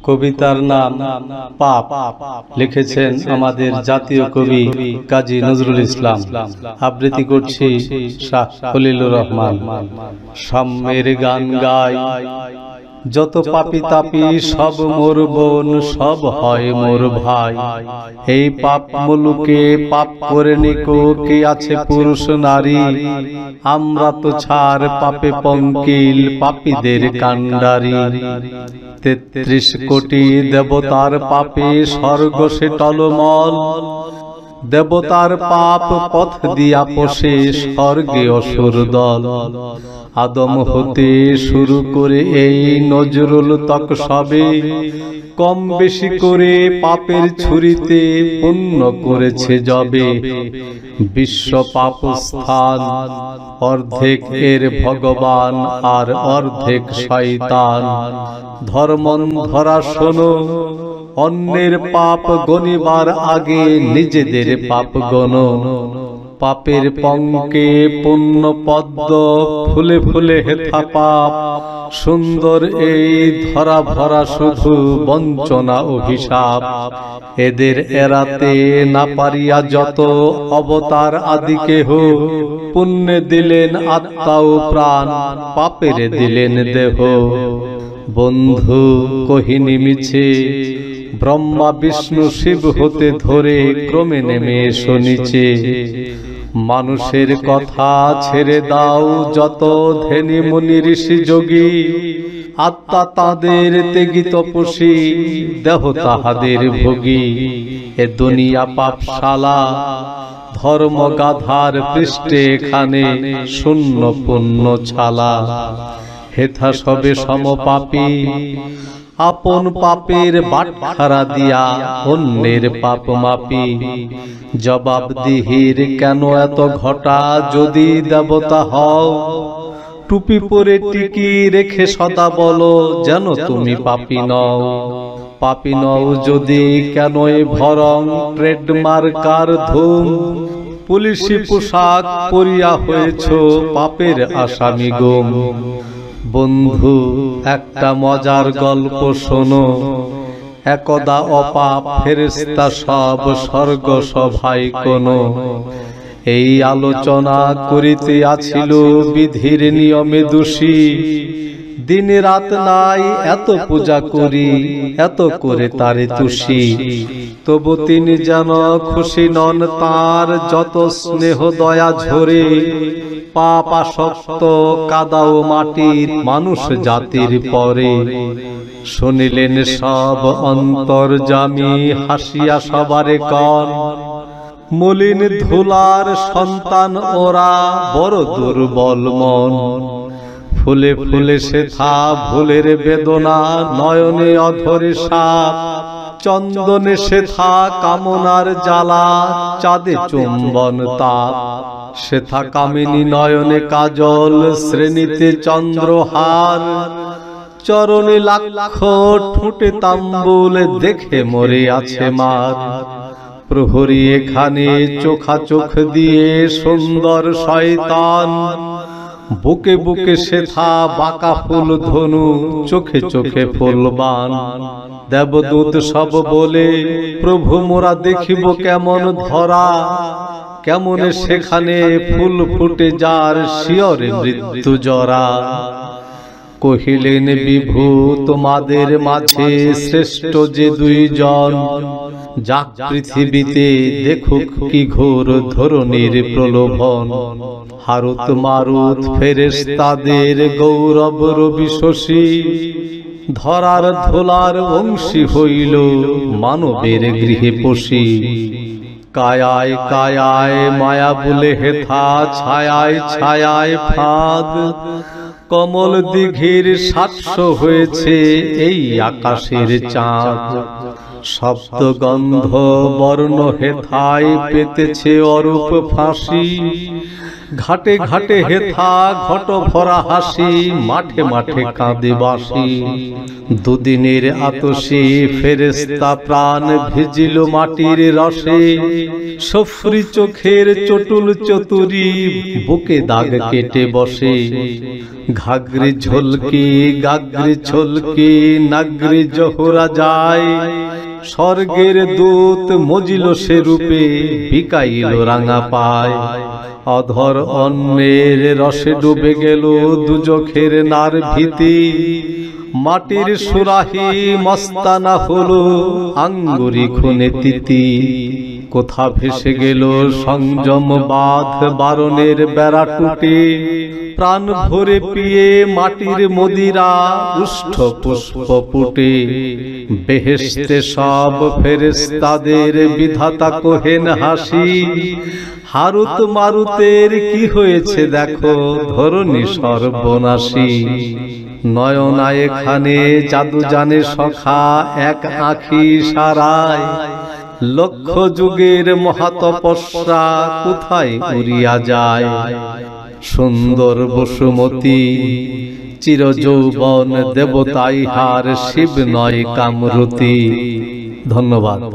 কবিতার নাম পাপ। লিখেছেন আমাদের জাতীয় কবি কাজী নজরুল ইসলাম। আবৃত্তি করছি শাহ খলিলুর রহমান। সাম্যের গান গাই যত পাপী তাপী সব মোর বোন, সব হয় মোর ভাই। এই পাপ মুলুকে পাপ করে নিকো কে আছে পুরুষ নারী। আমরা তো ছাড় পাপে পঙ্কিল, পাপীদের কান্ডারি। ৩৩ কোটি দেবতার পাপে স্বর্গ সে টলমল। দেবতার পাপ পথ দিয়া পোষে স্বর্গে অসুর দল। আদম হতে শুরু করে এই নজরুল তক সবে, কম বেশি করে পাপের ছুরিতে পুণ্য করেছে যবে। বিশ্ব পাপ স্থান, অর্ধেক এর ভগবান আর অর্ধেক শয়তান। ধর্মন্ধরা শোনো, অন্যের পাপ গনিবার আগে নিজেদের পাপ গনো। পাপের পঙ্কে পুণ্য পদ্ম, ফুলে ফুলে হেথা পাপ। সুন্দর এই ধরা ভরা শুধু বঞ্চনা অভিশাপ। এদের এড়াতে না পারিয়া যত অবতার আদি কেহ, পুণ্যে দিলেন আত্মা ও প্রাণ, পাপেরে দিলেন দেহ। বন্ধু কহিনি মিছে, ব্রহ্মা বিষ্ণু শিব হতে ধরে ক্রমে নেমে এসো নিচে। মানুষের কথা ছেড়ে দাও যত ধ্যানী মুনি ঋষি যোগী। আত্মা তাদের ত্যাগী তপস্বী, দেহ তাহাদের ভোগী। এ দুনিয়া পাপশালা, ধর্ম গাধার পৃষ্ঠে এখানে শূন্য পুণ্য ছালা। হেথা সবে সমপাপী, আপন পাপের বাটখারা দিয়া অন্যের পাপ মাপি। জবাবদিহির কেন এত ঘটা যদি দেবতা হও। টুপি পরে টিকি রেখে সদা বলো যেন তুমি পাপী নও। পাপী নও যদি কেন এ ভরং ট্রেডমার্কার ধুম। পুলিশি পোশাক পরিয়া হয়েছ পাপের আসামি গুম। বন্ধু একটা মজার গল্প শোনো, একদা অপাপ ফেরেশতা সব স্বর্গ সভায় কোনো। এই আলোচনা করিতে আছিল বিধির নিয়মে দোষী। দিন রাত নাই এত পূজা করি, এত করে তারে তুষি। তবু তিনি যেন খুশি নন, তার যত স্নেহ দয়া ঝরে। পাপ আসক্ত কাদা ও মাটির মানুষ জাতির পরে। শুনিলেন সব অন্তর্যামী, হাসিয়া সবারে কন। মলিন ধুলার সন্তান ওরা, বড় দুর্বল মন। ফুলে ফুলে সেথা ভুলের বেদনা, নয়নে অধরে সাপ। চন্দনে সেথা কামনার জ্বালা, চাঁদে চুম্বন তাপ। সেথা কামিনী নয়নে কাজল, শ্রেণীতে চন্দ্রহার। চরণে লাক্ষ ঠোঁটে তাম্বুল, দেখে মরে আছে মার। প্রহরী এখানে চোখা চোখ দিয়ে সুন্দর শয়তান। বুকে বুকে সেথা বাঁকা ফুল ধনু, চোখে চোখে ফুলবান। দেবদূত সব বলে প্রভু মোরা দেখিব কেমন ধরা। কেমনে সেখানে ফুল ফুটে যার শিয়রে মৃত্যু জরা। কহিলেন বিভু তোমাদের মাঝে শ্রেষ্ঠ যে দুইজন। যাক পৃথিবীতে দেখুক কি ঘোর ধরণীর প্রলোভন। হারুত মারুত ফেরেশতাদের গৌরব রবি শশী। ধরার ধোলার অংশী হইল মানবের গৃহে পশি। কায়ায় কায়ায় মায়া বলে হেথা, ছায়ায় ছায়ায় ফাঁদ। কমল দিঘির ৭০০ হয়েছে এই আকাশের চাঁদ। শব্দ গন্ধ বর্ণ হেথায় পেতেছে অরূপ ফাঁসি। ঘাটে ঘাটে হেথা ঘট ভরা হাসি, মাঠে মাঠে কাঁদে বাঁশি। দুদিনের আতশে ফেরেশতা প্রাণ ভিজিল মাটির রসে। সফরি চোখের চটুল চতুরি বুকে দাগ কেটে বসে। ঘাগরি ঝলকি গাগরি ছলকি নাগরি জোহরা যায়। স্বর্গের দূত মজিল সে রূপে বিকাইল রাঙা পায়। অধর অন্যের রসে ডুবে গেল দুজখের নার ভীতি। মাটির সুরাহি মস্তানা হলো আঙ্গুরি খুনে তিতি। কোথা ভেসে গেল সংযম বাঁধ বারণের বেড়া টুটে। প্রাণ ভরে পিয়ে মাটির মদিরা উষ্ঠ পুষ্প ফুটে। বেহেশতে সব ফেরেশতাদের বিধাতা কোহেন হাসি। হারুত মারুতের কি হয়েছে দেখো ধরণী সর্বনাশী। নয়নায় খানে জাদু জানে সখা এক আঁখি সারায়। লক্ষ যুগের মহাতপস্যা কোথায় উড়িয়া যায়। সুন্দর বসুমতী চির যৌবন দেবতা ইহার শিব নয় কামরূতী। ধন্যবাদ।